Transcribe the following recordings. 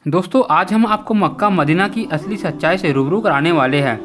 दोस्तों आज हम आपको मक्का मदीना की असली सच्चाई से रूबरू कराने वाले हैं।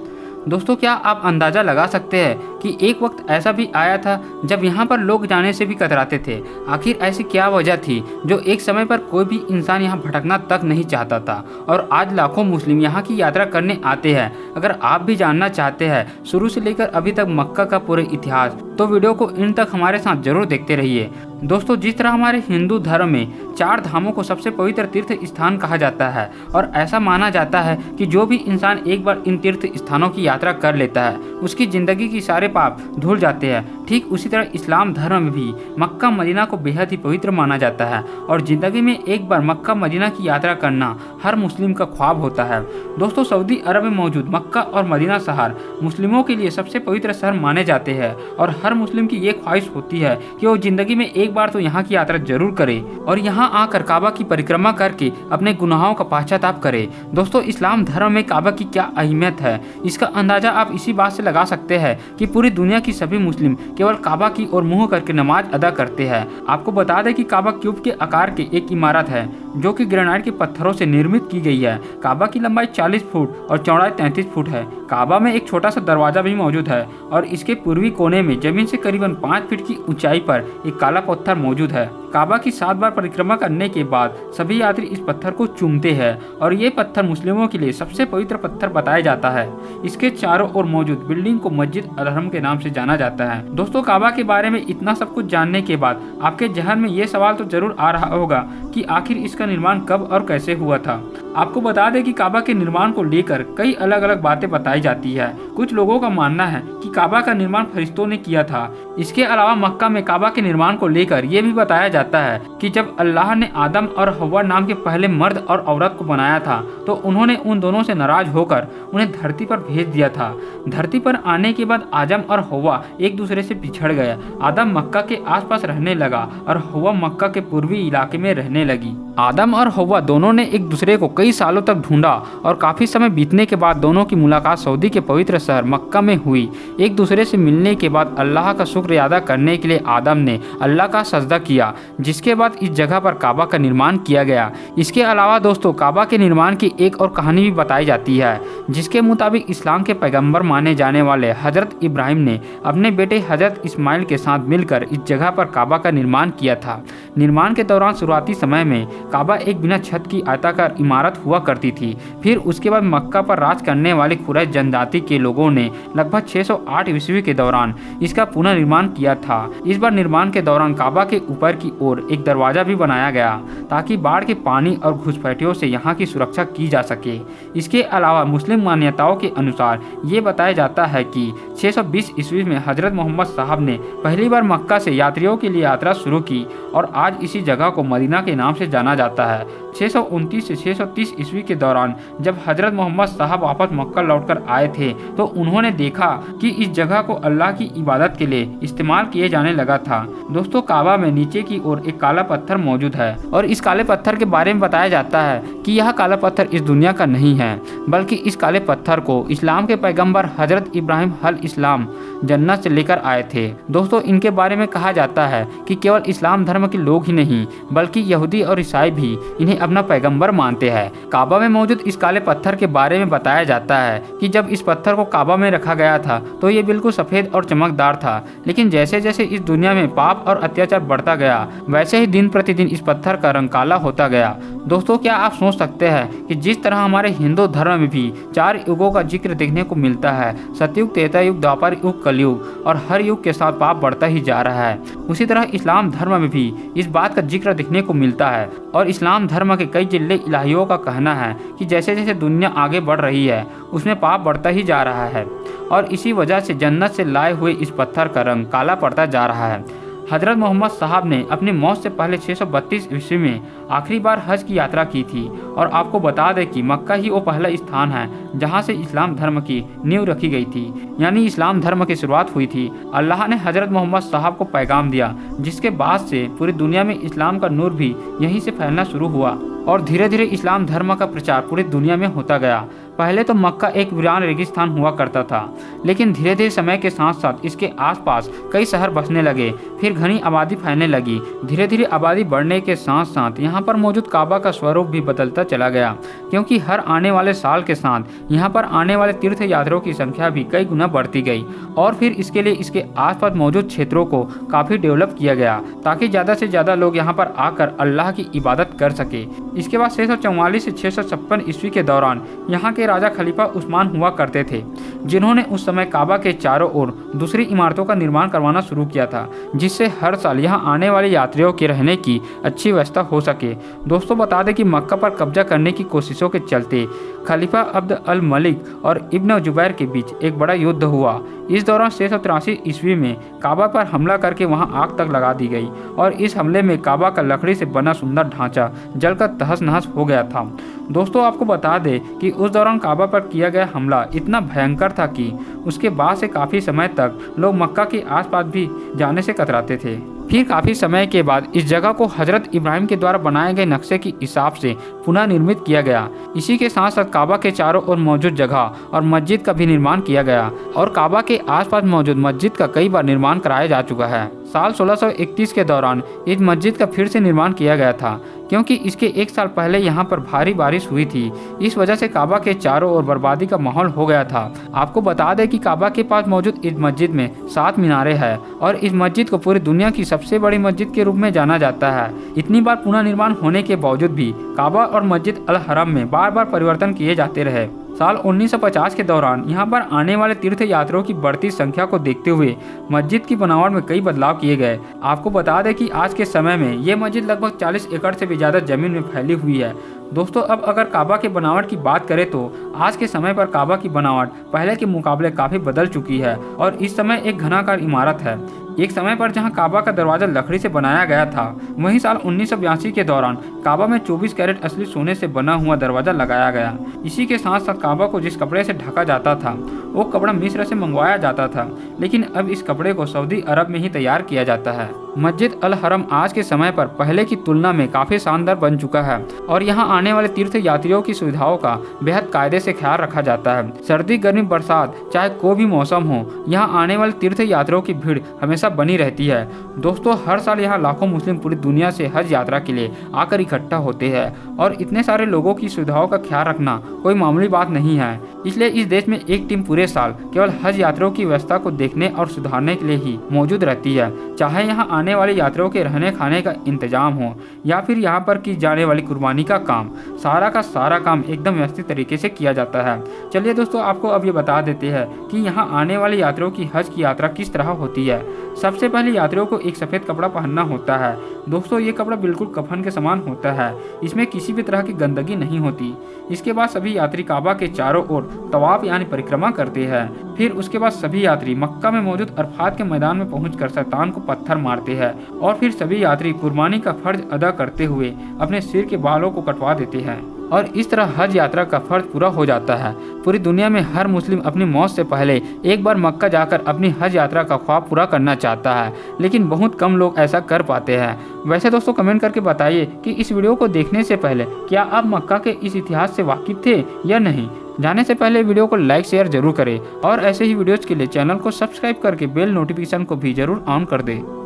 दोस्तों क्या आप अंदाज़ा लगा सकते हैं कि एक वक्त ऐसा भी आया था जब यहाँ पर लोग जाने से भी कतराते थे। आखिर ऐसी क्या वजह थी जो एक समय पर कोई भी इंसान यहाँ भटकना तक नहीं चाहता था और आज लाखों मुस्लिम यहाँ की यात्रा करने आते हैं। अगर आप भी जानना चाहते हैं शुरू से लेकर अभी तक मक्का का पूरे इतिहास, तो वीडियो को इन तक हमारे साथ जरूर देखते रहिए। दोस्तों जिस तरह हमारे हिंदू धर्म में 4 धामों को सबसे पवित्र तीर्थ स्थान कहा जाता है और ऐसा माना जाता है कि जो भी इंसान एक बार इन तीर्थ स्थानों की यात्रा कर लेता है उसकी ज़िंदगी की सारे पाप धुल जाते हैं। ठीक उसी तरह इस्लाम धर्म में भी मक्का मदीना को बेहद ही पवित्र माना जाता है और ज़िंदगी में एक बार मक्का मदीना की यात्रा करना हर मुस्लिम का ख्वाब होता है। दोस्तों सऊदी अरब में मौजूद मक्का और मदीना शहर मुस्लिमों के लिए सबसे पवित्र शहर माने जाते हैं और हर मुस्लिम की ये ख्वाहिश होती है कि वो ज़िंदगी में एक बार तो यहाँ की यात्रा जरूर करे और यहाँ आकर काबा की परिक्रमा करके अपने गुनाहों का पश्चाताप करे। दोस्तों इस्लाम धर्म में काबा की क्या अहमियत है इसका अंदाजा आप इसी बात से लगा सकते हैं कि पूरी दुनिया की सभी मुस्लिम केवल काबा की ओर मुंह करके नमाज अदा करते हैं। आपको बता दें कि काबा क्यूब के आकार की एक इमारत है जो कि ग्रेनाइट के पत्थरों से निर्मित की गई है। काबा की लंबाई 40 फुट और चौड़ाई 33 फुट है। काबा में एक छोटा सा दरवाजा भी मौजूद है और इसके पूर्वी कोने में जमीन से करीबन 5 फीट की ऊंचाई पर एक काला पत्थर मौजूद है। काबा की 7 बार परिक्रमा करने के बाद सभी यात्री इस पत्थर को चूमते हैं और ये पत्थर मुस्लिमों के लिए सबसे पवित्र पत्थर बताया जाता है। इसके चारों ओर मौजूद बिल्डिंग को मस्जिद अल हरम के नाम से जाना जाता है। दोस्तों काबा के बारे में इतना सब कुछ जानने के बाद आपके जहन में ये सवाल तो जरूर आ रहा होगा कि आखिर इसका निर्माण कब और कैसे हुआ था। आपको बता दें कि काबा के निर्माण को लेकर कई अलग अलग बातें बताई जाती है। कुछ लोगों का मानना है कि काबा का निर्माण फरिश्तों ने किया था। इसके अलावा मक्का में काबा के निर्माण को लेकर यह भी बताया जाता है कि जब अल्लाह ने आदम और हव्वा नाम के पहले मर्द और औरत को बनाया था तो उन्होंने उन दोनों से नाराज होकर उन्हें धरती पर भेज दिया था। धरती पर आने के बाद आदम और हव्वा एक दूसरे से बिछड़ गए। आदम मक्का के आसपास रहने लगा और हव्वा मक्का के पूर्वी इलाके में रहने लगी। आदम और हव्वा दोनों ने एक दूसरे को कई सालों तक ढूंढा और काफी समय बीतने के बाद दोनों की मुलाकात सऊदी के पवित्र शहर मक्का में हुई। एक दूसरे से मिलने के बाद अल्लाह का शुक्र अदा करने के लिए आदम ने अल्लाह का सजदा किया, जिसके बाद इस जगह पर काबा का निर्माण किया गया। इसके अलावा दोस्तों काबा के निर्माण की एक और कहानी भी बताई जाती है, जिसके मुताबिक इस्लाम के पैगंबर माने जाने वाले हजरत इब्राहिम ने अपने बेटे हजरत इस्माइल के साथ मिलकर इस जगह पर काबा का निर्माण किया था। निर्माण के दौरान शुरुआती समय में काबा एक बिना छत की आयताकार इमारत हुआ करती थी। फिर उसके बाद मक्का पर राज करने वाली कुरैश जनजाति के लोगों ने लगभग 608 ईस्वी के दौरान इसका पुनर्निर्माण किया था। इस बार निर्माण के दौरान काबा के ऊपर की ओर एक दरवाजा भी बनाया गया ताकि बाढ़ के पानी और घुसपैठियों से यहाँ की सुरक्षा की जा सके। इसके अलावा मुस्लिम मान्यताओं के अनुसार ये बताया जाता है कि 620 ईस्वी में हजरत मोहम्मद साहब ने पहली बार मक्का से यात्रियों के लिए यात्रा शुरू की और आज इसी जगह को मदीना के नाम से जाना जाता है। 629 से 630 ईस्वी के दौरान जब हजरत मोहम्मद साहब वापस मक्का लौटकर आए थे तो उन्होंने देखा कि इस जगह को अल्लाह की इबादत के लिए इस्तेमाल किए जाने लगा था। दोस्तों काबा में नीचे की ओर एक काला पत्थर मौजूद है और इस काले पत्थर के बारे में बताया जाता है कि यह काला पत्थर इस दुनिया का नहीं है, बल्कि इस काले पत्थर को इस्लाम के पैगम्बर हजरत इब्राहिम अल इस्लाम जन्नत से लेकर आए थे। दोस्तों इनके बारे में कहा जाता है कि केवल इस्लाम धर्म के लोग ही नहीं बल्कि यहूदी और ईसाई भी इन्हें अपना पैगंबर मानते हैं। काबा में मौजूद इस काले पत्थर के बारे में बताया जाता है कि जब इस पत्थर को काबा में रखा गया था तो ये बिल्कुल सफेद और चमकदार था, लेकिन जैसे जैसे इस दुनिया में पाप और अत्याचार बढ़ता गया वैसे ही दिन प्रतिदिन इस पत्थर का रंग काला होता गया। दोस्तों क्या आप सोच सकते हैं कि जिस तरह हमारे हिंदू धर्म में भी 4 युगों का जिक्र देखने को मिलता है, सतयुग, त्रेता युग, द्वापर युग, कलयुग, और हर युग के साथ पाप बढ़ता ही जा रहा है, उसी तरह इस्लाम धर्म में भी इस बात का जिक्र देखने को मिलता है। और इस्लाम धर्म के कई जिले इलाहियों का कहना है कि जैसे जैसे दुनिया आगे बढ़ रही है उसमें पाप बढ़ता ही जा रहा है और इसी वजह से जन्नत से लाए हुए इस पत्थर का रंग काला पड़ता जा रहा है। हजरत मोहम्मद साहब ने अपनी मौत से पहले 632 ईस्वी में आखिरी बार हज की यात्रा की थी और आपको बता दें कि मक्का ही वो पहला स्थान है जहां से इस्लाम धर्म की नींव रखी गई थी, यानी इस्लाम धर्म की शुरुआत हुई थी। अल्लाह ने हजरत मोहम्मद साहब को पैगाम दिया, जिसके बाद से पूरी दुनिया में इस्लाम का नूर भी यहीं से फैलना शुरू हुआ और धीरे धीरे इस्लाम धर्म का प्रचार पूरी दुनिया में होता गया। पहले तो मक्का एक वीरान रेगिस्तान हुआ करता था, लेकिन धीरे धीरे समय के साथ साथ इसके आसपास कई शहर बसने लगे, फिर घनी आबादी फैलने लगी। धीरे धीरे आबादी बढ़ने के साथ साथ यहाँ पर मौजूद काबा का स्वरूप भी बदलता चला गया, क्योंकि हर आने वाले साल के साथ यहाँ पर आने वाले तीर्थ यात्रियों की संख्या भी कई गुना बढ़ती गई। और फिर इसके लिए इसके आसपास मौजूद क्षेत्रों को काफ़ी डेवलप किया गया, ताकि ज़्यादा से ज़्यादा लोग यहाँ पर आकर अल्लाह की इबादत कर सके। इसके बाद 644 से 656 ईस्वी के दौरान यहाँ के राजा खलीफा उस्मान हुआ करते थे, जिन्होंने उस समय काबा के चारों ओर दूसरी इमारतों का निर्माण करवाना शुरू किया था, जिससे हर साल यहाँ आने वाले यात्रियों के रहने की अच्छी व्यवस्था हो सके। दोस्तों बता दें कि मक्का पर कब्जा करने की कोशिशों के चलते खलीफा अब्द अल मलिक और इब्न जुबैर के बीच एक बड़ा युद्ध हुआ। इस दौरान 683 ईस्वी में काबा पर हमला करके वहां आग तक लगा दी गई, और इस हमले में काबा का लकड़ी से बना सुंदर ढांचा जलकर तहस नहस हो गया था। दोस्तों आपको बता दें कि उस दौरान काबा पर किया गया हमला इतना भयंकर था कि उसके बाद से काफ़ी समय तक लोग मक्का के आसपास भी जाने से कतराते थे। फिर काफ़ी समय के बाद इस जगह को हजरत इब्राहिम के द्वारा बनाए गए नक्शे के हिसाब से पुनः निर्मित किया गया। इसी के साथ साथ काबा के चारों ओर मौजूद जगह और मस्जिद का भी निर्माण किया गया, और काबा के आसपास मौजूद मस्जिद का कई बार निर्माण कराया जा चुका है। साल 1631 के दौरान इस मस्जिद का फिर से निर्माण किया गया था, क्योंकि इसके एक साल पहले यहाँ पर भारी बारिश हुई थी। इस वजह से काबा के चारों ओर बर्बादी का माहौल हो गया था। आपको बता दें कि काबा के पास मौजूद इस मस्जिद में 7 मीनारें हैं, और इस मस्जिद को पूरी दुनिया की सबसे बड़ी मस्जिद के रूप में जाना जाता है। इतनी बार पुनः निर्माण होने के बावजूद भी काबा और मस्जिद अल हरम में बार बार परिवर्तन किए जाते रहे। साल 1950 के दौरान यहाँ पर आने वाले तीर्थ यात्रियों की बढ़ती संख्या को देखते हुए मस्जिद की बनावट में कई बदलाव किए गए। आपको बता दें कि आज के समय में ये मस्जिद लगभग 40 एकड़ से भी ज़्यादा जमीन में फैली हुई है। दोस्तों अब अगर काबा के बनावट की बात करें तो आज के समय पर काबा की बनावट पहले के मुकाबले काफ़ी बदल चुकी है, और इस समय एक घनाकार इमारत है। एक समय पर जहां काबा का दरवाजा लकड़ी से बनाया गया था, वहीं साल 1982 के दौरान काबा में 24 कैरेट असली सोने से बना हुआ दरवाजा लगाया गया। इसी के साथ साथ काबा को जिस कपड़े से ढका जाता था वो कपड़ा मिस्र से मंगवाया जाता था, लेकिन अब इस कपड़े को सऊदी अरब में ही तैयार किया जाता है। मस्जिद अल हरम आज के समय पर पहले की तुलना में काफ़ी शानदार बन चुका है, और यहाँ आने वाले तीर्थ यात्रियों की सुविधाओं का बेहद कायदे से ख्याल रखा जाता है। सर्दी गर्मी बरसात चाहे कोई भी मौसम हो, यहाँ आने वाले तीर्थ यात्रियों की भीड़ हमेशा बनी रहती है। दोस्तों हर साल यहाँ लाखों मुस्लिम पूरी दुनिया से हज यात्रा के लिए आकर इकट्ठा होते हैं, और इतने सारे लोगों की सुविधाओं का ख्याल रखना कोई मामूली बात नहीं है। इसलिए इस देश में एक टीम पूरे साल केवल हज यात्रियों की व्यवस्था को देखने और सुधारने के लिए ही मौजूद रहती है, चाहे यहाँ आने वाले यात्रियों के रहने खाने का इंतजाम हो या फिर यहाँ पर की जाने वाली कुर्बानी का काम। सारा का सारा काम एकदम व्यवस्थित तरीके से किया जाता है। चलिए दोस्तों आपको अब ये बता देते हैं कि यहाँ आने वाले यात्रियों की हज की यात्रा किस तरह होती है। सबसे पहले यात्रियों को एक सफ़ेद कपड़ा पहनना होता है। दोस्तों ये कपड़ा बिल्कुल कफन के समान होता है, इसमें किसी भी तरह की गंदगी नहीं होती। इसके बाद सभी यात्री काबा के चारों ओर तवाफ यानी परिक्रमा करते हैं। फिर उसके बाद सभी यात्री मक्का में मौजूद अरफात के मैदान में पहुंचकर शैतान को पत्थर मारते हैं, और फिर सभी यात्री कुर्बानी का फर्ज अदा करते हुए अपने सिर के बालों को कटवा देते हैं, और इस तरह हज यात्रा का फर्ज पूरा हो जाता है। पूरी दुनिया में हर मुस्लिम अपनी मौत से पहले एक बार मक्का जाकर अपनी हज यात्रा का ख्वाब पूरा करना चाहता है, लेकिन बहुत कम लोग ऐसा कर पाते हैं। वैसे दोस्तों कमेंट करके बताइए कि इस वीडियो को देखने से पहले क्या आप मक्का के इस इतिहास से वाकिफ थे या नहीं। जाने से पहले वीडियो को लाइक शेयर जरूर करें, और ऐसे ही वीडियोज़ के लिए चैनल को सब्सक्राइब करके बेल नोटिफिकेशन को भी जरूर ऑन कर दें।